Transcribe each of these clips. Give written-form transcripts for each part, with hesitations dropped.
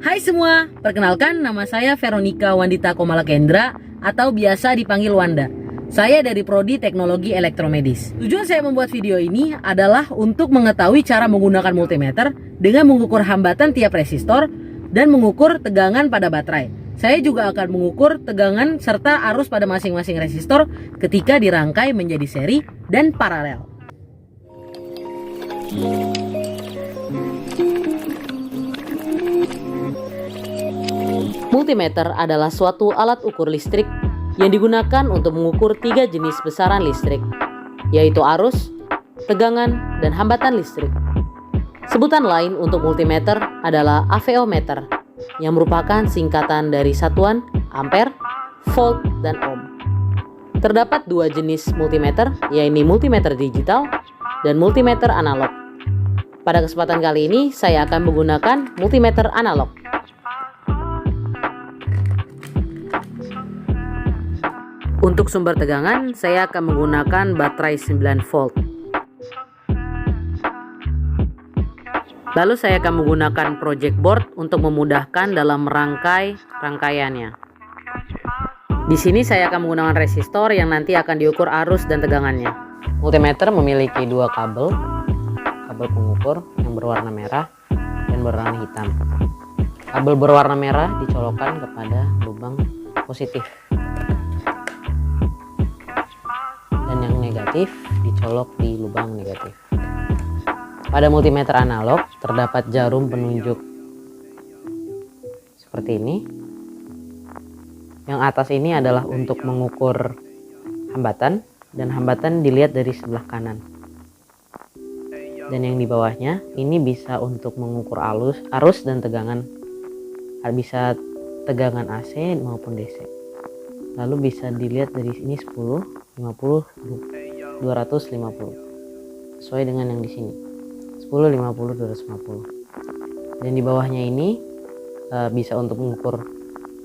Hai semua, perkenalkan nama saya Veronica Wandita Komalakendra atau biasa dipanggil Wanda. Saya dari Prodi Teknologi Elektromedis. Tujuan saya membuat video ini adalah untuk mengetahui cara menggunakan multimeter dengan mengukur hambatan tiap resistor dan mengukur tegangan pada baterai. Saya juga akan mengukur tegangan serta arus pada masing-masing resistor ketika dirangkai menjadi seri dan paralel. Multimeter adalah suatu alat ukur listrik yang digunakan untuk mengukur 3 jenis besaran listrik, yaitu arus, tegangan, dan hambatan listrik. Sebutan lain untuk multimeter adalah AVOmeter, yang merupakan singkatan dari satuan ampere, volt, dan ohm. Terdapat 2 jenis multimeter, yaitu multimeter digital dan multimeter analog. Pada kesempatan kali ini, saya akan menggunakan multimeter analog. Untuk sumber tegangan, saya akan menggunakan baterai 9 volt. Lalu saya akan menggunakan project board untuk memudahkan dalam merangkai rangkaiannya. Di sini saya akan menggunakan resistor yang nanti akan diukur arus dan tegangannya. Multimeter memiliki 2 kabel pengukur yang berwarna merah dan berwarna hitam. Kabel berwarna merah dicolokkan kepada lubang positif. Negatif dicolok di lubang negatif. Pada multimeter analog terdapat jarum penunjuk seperti ini. Yang atas ini adalah untuk mengukur hambatan, dan hambatan dilihat dari sebelah kanan. Dan yang di bawahnya ini bisa untuk mengukur arus dan tegangan, bisa tegangan AC maupun DC. Lalu bisa dilihat dari sini 10, 50, 250 sesuai dengan yang di sini 10, 50, 250. Dan di bawahnya ini bisa untuk mengukur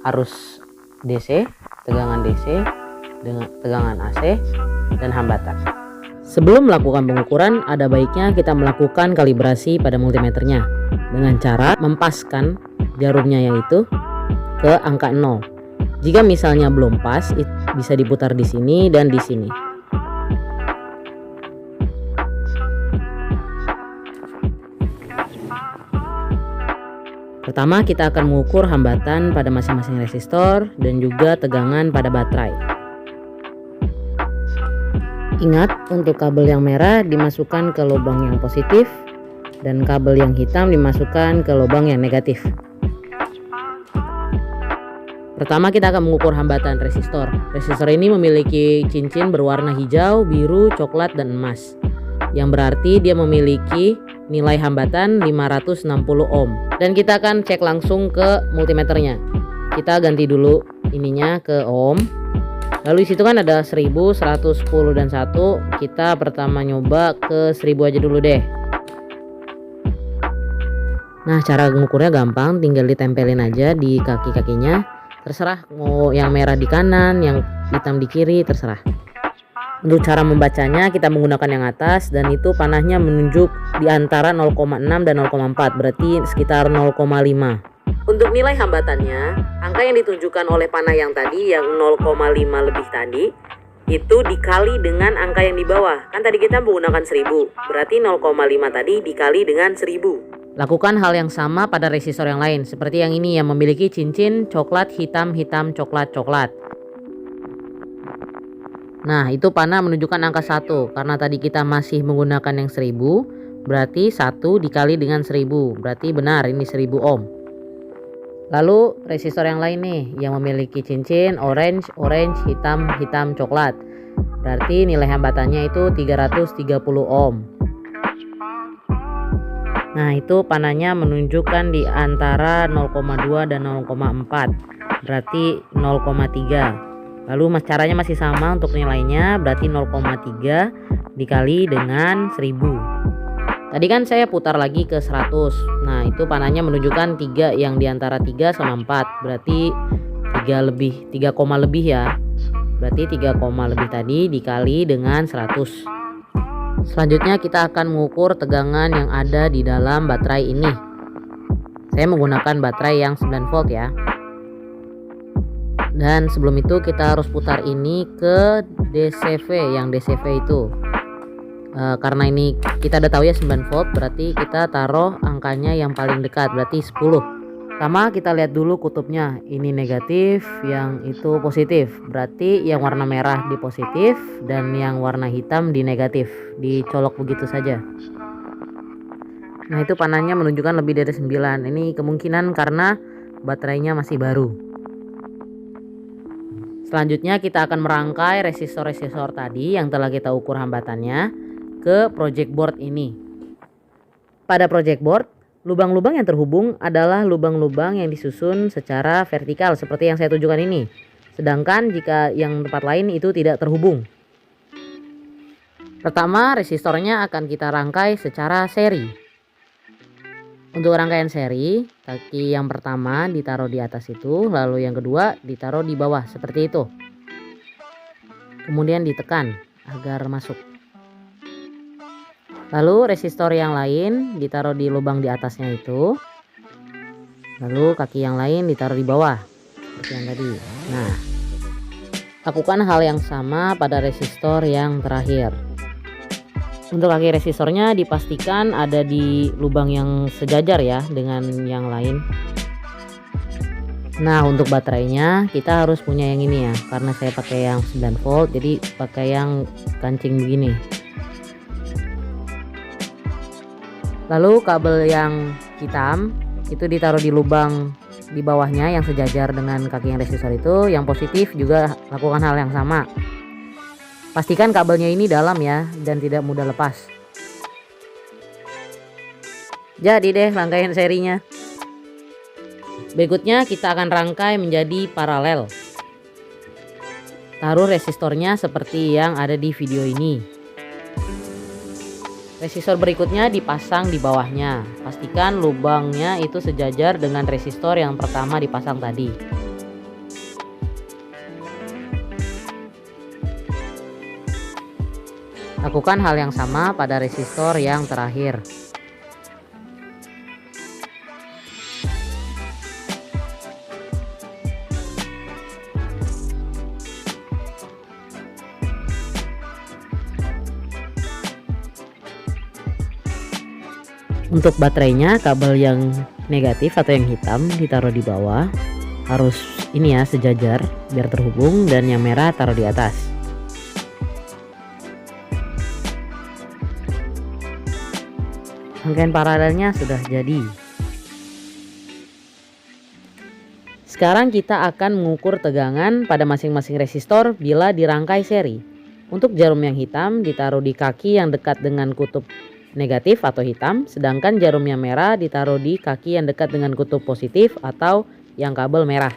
arus DC, tegangan DC, dengan tegangan AC, dan hambatan. Sebelum melakukan pengukuran, ada baiknya kita melakukan kalibrasi pada multimeternya dengan cara mempaskan jarumnya yaitu ke angka 0. Jika misalnya belum pas, bisa diputar di sini dan di sini. Pertama, kita akan mengukur hambatan pada masing-masing resistor dan juga tegangan pada baterai. Ingat, untuk kabel yang merah dimasukkan ke lubang yang positif dan kabel yang hitam dimasukkan ke lubang yang negatif. Pertama, kita akan mengukur hambatan resistor. Resistor ini memiliki cincin berwarna hijau, biru, coklat, dan emas, yang berarti dia memiliki nilai hambatan 560 ohm. Dan kita akan cek langsung ke multimeternya. Kita ganti dulu ininya ke ohm. Lalu disitu kan ada 1000, 110, dan 1. Kita pertama nyoba ke 1000 aja dulu deh. Nah, cara mengukurnya gampang, tinggal ditempelin aja di kaki-kakinya. Terserah mau yang merah di kanan, yang hitam di kiri, terserah. Untuk cara membacanya kita menggunakan yang atas, dan itu panahnya menunjuk di antara 0,6 dan 0,4, berarti sekitar 0,5. Untuk nilai hambatannya, angka yang ditunjukkan oleh panah yang tadi yang 0,5 lebih tadi itu dikali dengan angka yang di bawah. Kan tadi kita menggunakan 1000, berarti 0,5 tadi dikali dengan 1000. Lakukan hal yang sama pada resistor yang lain, seperti yang ini yang memiliki cincin coklat, hitam, hitam, coklat, coklat. Nah, itu panah menunjukkan angka 1, karena tadi kita masih menggunakan yang 1000, berarti 1 dikali dengan 1000, berarti benar ini 1000 ohm. Lalu resistor yang lain nih, yang memiliki cincin orange, hitam, hitam, coklat, berarti nilai hambatannya itu 330 ohm. Nah, itu panahnya menunjukkan di antara 0,2 dan 0,4, berarti 0,3. Lalu caranya masih sama untuk nilainya, berarti 0,3 dikali dengan 1000. Tadi kan saya putar lagi ke 100. Nah, itu panahnya menunjukkan 3 yang di antara 3 sama 4, berarti 3 lebih ya. Berarti 3, lebih tadi dikali dengan 100. Selanjutnya kita akan mengukur tegangan yang ada di dalam baterai ini. Saya menggunakan baterai yang 9 volt ya. Dan sebelum itu kita harus putar ini ke DCV, yang DCV itu. Karena ini kita udah tahu ya 9 volt, berarti kita taruh angkanya yang paling dekat, berarti 10. Sama kita lihat dulu kutubnya, ini negatif, yang itu positif. Berarti yang warna merah di positif dan yang warna hitam di negatif. Dicolok begitu saja. Nah, itu panahnya menunjukkan lebih dari 9. Ini kemungkinan karena baterainya masih baru. Selanjutnya kita akan merangkai resistor-resistor tadi yang telah kita ukur hambatannya ke project board ini. Pada project board, lubang-lubang yang terhubung adalah lubang-lubang yang disusun secara vertikal seperti yang saya tunjukkan ini. Sedangkan jika yang tempat lain itu tidak terhubung. Pertama, resistornya akan kita rangkai secara seri. Untuk rangkaian seri, kaki yang pertama ditaruh di atas itu, lalu yang kedua ditaruh di bawah seperti itu. Kemudian ditekan agar masuk. Lalu resistor yang lain ditaruh di lubang di atasnya itu. Lalu kaki yang lain ditaruh di bawah seperti yang tadi. Nah, lakukan hal yang sama pada resistor yang terakhir. Untuk kaki resistornya dipastikan ada di lubang yang sejajar ya dengan yang lain. Nah, untuk baterainya kita harus punya yang ini ya, karena saya pakai yang 9 volt, jadi pakai yang kancing begini. Lalu kabel yang hitam itu ditaruh di lubang di bawahnya yang sejajar dengan kaki yang resistor itu. Yang positif juga lakukan hal yang sama. Pastikan kabelnya ini dalam ya dan tidak mudah lepas. Jadi deh rangkaian serinya. Berikutnya kita akan rangkai menjadi paralel. Taruh resistornya seperti yang ada di video ini. Resistor berikutnya dipasang di bawahnya. Pastikan lubangnya itu sejajar dengan resistor yang pertama dipasang tadi. Lakukan hal yang sama pada resistor yang terakhir. Untuk baterainya, kabel yang negatif atau yang hitam ditaruh di bawah, harus ini ya sejajar biar terhubung, dan yang merah taruh di atas. Rangkaian paralelnya sudah jadi. Sekarang kita akan mengukur tegangan pada masing-masing resistor bila dirangkai seri. Untuk jarum yang hitam ditaruh di kaki yang dekat dengan kutub negatif atau hitam, sedangkan jarum yang merah ditaruh di kaki yang dekat dengan kutub positif atau yang kabel merah.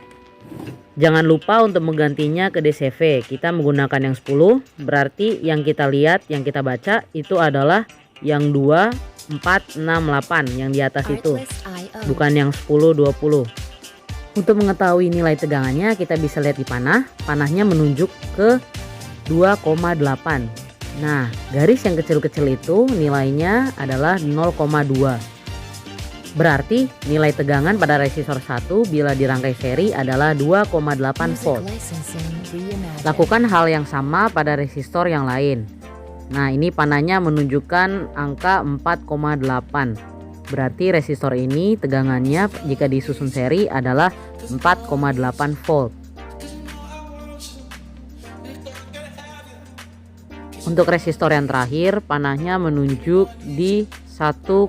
Jangan lupa untuk menggantinya ke DCV. Kita menggunakan yang 10, berarti yang kita lihat, yang kita baca itu adalah yang 2, 4, 6, 8 yang di atas itu, bukan yang 10, 20. Untuk mengetahui nilai tegangannya kita bisa lihat di panah. Panahnya menunjuk ke 2,8. Nah, garis yang kecil-kecil itu nilainya adalah 0,2. Berarti nilai tegangan pada resistor 1 bila dirangkai seri adalah 2,8 volt. Lakukan hal yang sama pada resistor yang lain. Nah, ini panahnya menunjukkan angka 4,8. Berarti resistor ini tegangannya jika disusun seri adalah 4,8 volt. Untuk resistor yang terakhir, panahnya menunjuk di 1,4.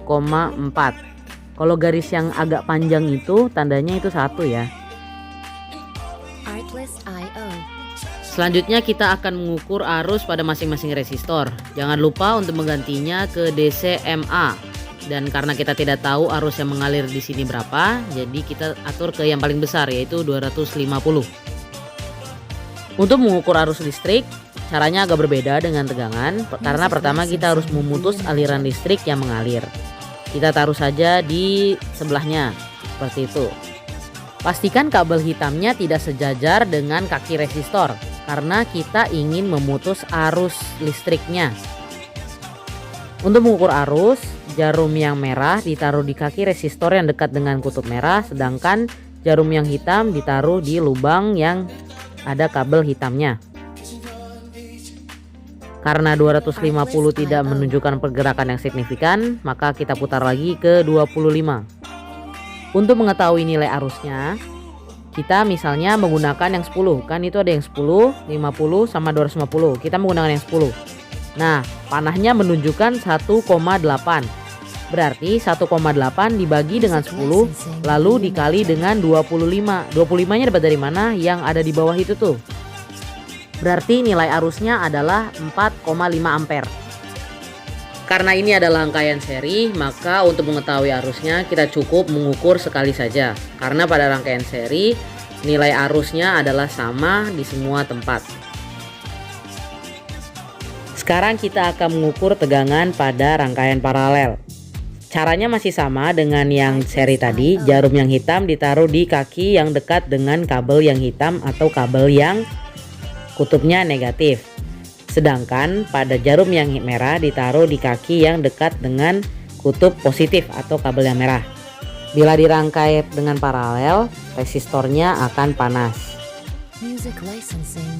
Kalau garis yang agak panjang itu tandanya itu 1 ya. Selanjutnya kita akan mengukur arus pada masing-masing resistor. Jangan lupa untuk menggantinya ke DCMA. Dan karena kita tidak tahu arus yang mengalir di sini berapa, jadi kita atur ke yang paling besar, yaitu 250. Untuk mengukur arus listrik, caranya agak berbeda dengan tegangan, karena pertama kita harus memutus aliran listrik yang mengalir. Kita taruh saja di sebelahnya, seperti itu. Pastikan kabel hitamnya tidak sejajar dengan kaki resistor, karena kita ingin memutus arus listriknya. Untuk mengukur arus, jarum yang merah ditaruh di kaki resistor yang dekat dengan kutub merah, sedangkan jarum yang hitam ditaruh di lubang yang ada kabel hitamnya. Karena 250 tidak menunjukkan pergerakan yang signifikan, maka kita putar lagi ke 25. Untuk mengetahui nilai arusnya, kita misalnya menggunakan yang 10. Kan itu ada yang 10, 50 sama 250. Kita menggunakan yang 10. Nah, panahnya menunjukkan 1,8. Berarti 1,8 dibagi dengan 10 lalu dikali dengan 25. 25-nya dapat dari mana? Yang ada di bawah itu tuh. Berarti nilai arusnya adalah 4,5 ampere. Karena ini adalah rangkaian seri, maka untuk mengetahui arusnya kita cukup mengukur sekali saja. Karena pada rangkaian seri, nilai arusnya adalah sama di semua tempat. Sekarang kita akan mengukur tegangan pada rangkaian paralel. Caranya masih sama dengan yang seri tadi. Jarum yang hitam ditaruh di kaki yang dekat dengan kabel yang hitam atau kabel yang kutubnya negatif. Sedangkan pada jarum yang merah ditaruh di kaki yang dekat dengan kutub positif atau kabel yang merah. Bila dirangkai dengan paralel, resistornya akan panas.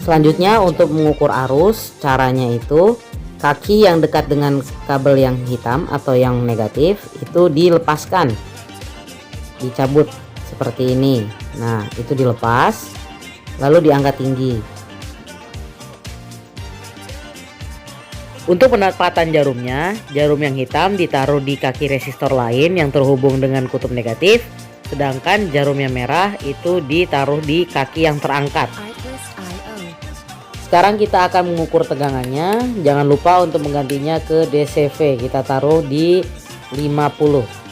Selanjutnya untuk mengukur arus, caranya itu kaki yang dekat dengan kabel yang hitam atau yang negatif itu dilepaskan, dicabut seperti ini. Nah, itu dilepas lalu diangkat tinggi. Untuk penempatan jarumnya, jarum yang hitam ditaruh di kaki resistor lain yang terhubung dengan kutub negatif, sedangkan jarum yang merah itu ditaruh di kaki yang terangkat. Sekarang kita akan mengukur tegangannya. Jangan lupa untuk menggantinya ke DCV. Kita taruh di 50.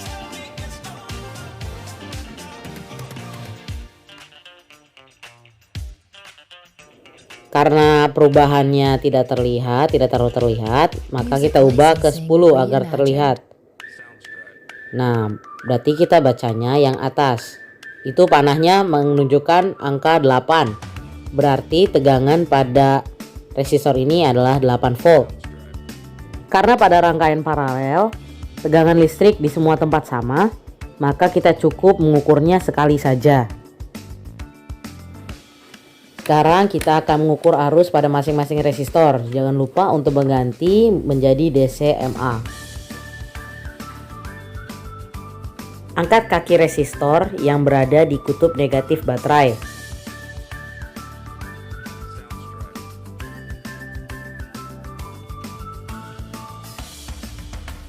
Karena perubahannya tidak terlalu terlihat, maka kita ubah ke 10 agar terlihat. Nah, berarti kita bacanya yang atas. Itu panahnya menunjukkan angka 8. Berarti tegangan pada resistor ini adalah 8 volt. Karena pada rangkaian paralel, tegangan listrik di semua tempat sama, maka kita cukup mengukurnya sekali saja. Sekarang kita akan mengukur arus pada masing-masing resistor. Jangan lupa untuk mengganti menjadi DCMA. Angkat kaki resistor yang berada di kutub negatif baterai.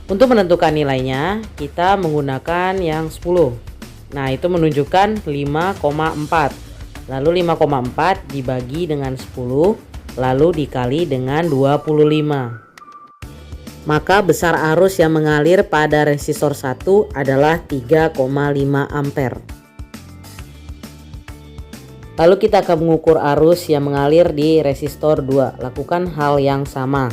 Untuk menentukan nilainya, kita menggunakan yang 10. Nah, itu menunjukkan 5,4. Lalu 5,4 dibagi dengan 10 lalu dikali dengan 25. Maka besar arus yang mengalir pada resistor 1 adalah 3,5 ampere. Lalu kita akan mengukur arus yang mengalir di resistor 2. Lakukan hal yang sama.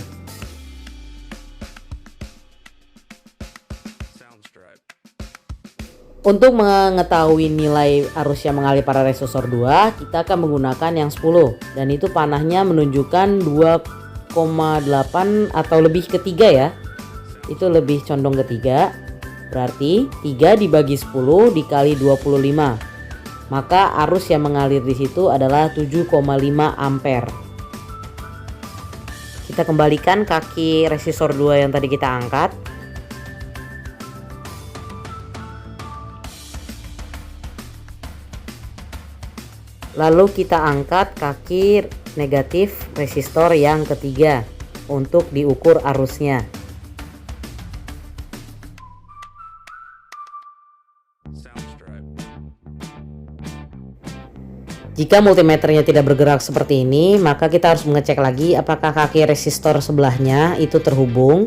Untuk mengetahui nilai arus yang mengalir pada resistor 2, kita akan menggunakan yang 10 dan itu panahnya menunjukkan 2,8 atau lebih ke 3 ya. Itu lebih condong ke 3. Berarti 3 dibagi 10 dikali 25. Maka arus yang mengalir di situ adalah 7,5 ampere. Kita kembalikan kaki resistor 2 yang tadi kita angkat. Lalu kita angkat kaki negatif resistor yang ketiga untuk diukur arusnya. Jika multimeternya tidak bergerak seperti ini, maka kita harus mengecek lagi apakah kaki resistor sebelahnya itu terhubung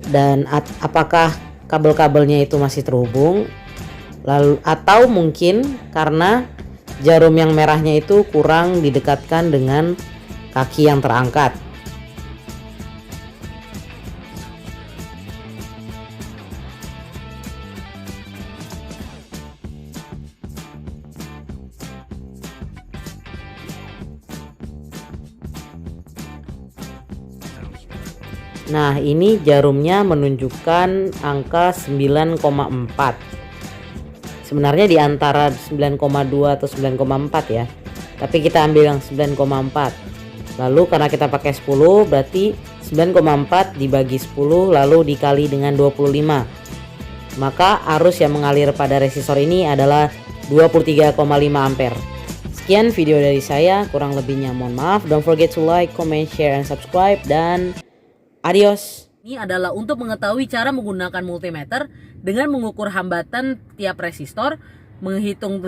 dan apakah kabel-kabelnya itu masih terhubung. Lalu atau mungkin karena jarum yang merahnya itu kurang didekatkan dengan kaki yang terangkat. Nah, ini jarumnya menunjukkan angka 9,4. Sebenarnya di antara 9,2 atau 9,4 ya. Tapi kita ambil yang 9,4. Lalu karena kita pakai 10, berarti 9,4 dibagi 10 lalu dikali dengan 25. Maka arus yang mengalir pada resistor ini adalah 23,5 ampere. Sekian video dari saya, kurang lebihnya mohon maaf. Don't forget to like, comment, share, and subscribe, dan adios. Ini adalah untuk mengetahui cara menggunakan multimeter dengan mengukur hambatan tiap resistor, menghitung